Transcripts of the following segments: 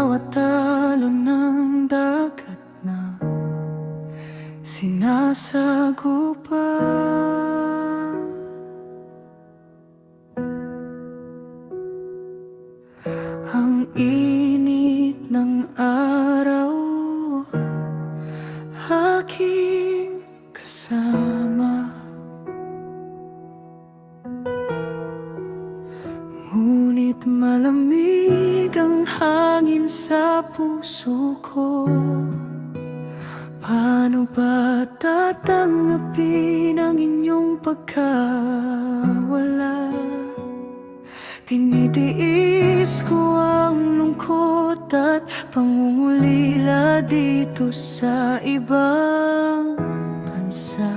bawat talon ng dagat na sinasagupan. Ang init ng araw, aking kasama. Ngunit malamig ang hangin sa puso ko. Paano ba tatanggapin ang inyong pagkawala? Tinitiis ko ang lungkot at pangungulila dito sa ibang bansa.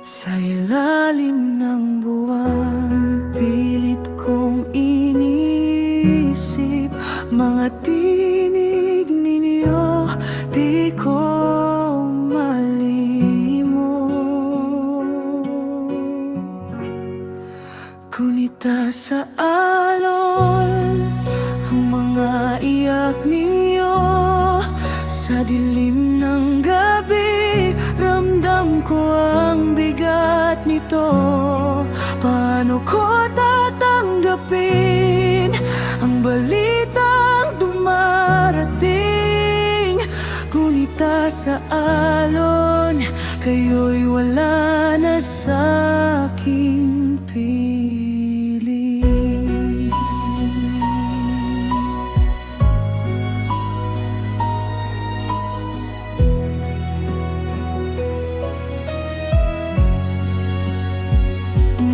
Sa ilalim ng buwan, pilit kong inisip mga tinig ninyo, di ko malimot. Gunita sa alon ang mga iyak ninyo, sa dilim ng gabi ramdam ko ang bigat nito. Paano ko tatanggapin ang balitang dumarating? Gunita sa alon, kayo'y wala na sa'king piling.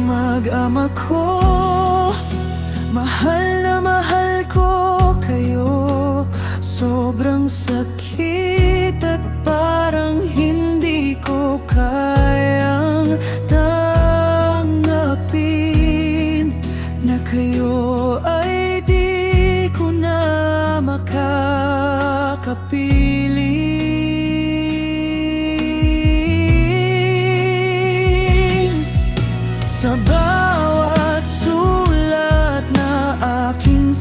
Mag-ama ko, mahal ko kayo. Sobrang sakit at parang hindi ko kayang tanggapin na kayo ay di ko na makakapiling. Sa bawat sulat na aking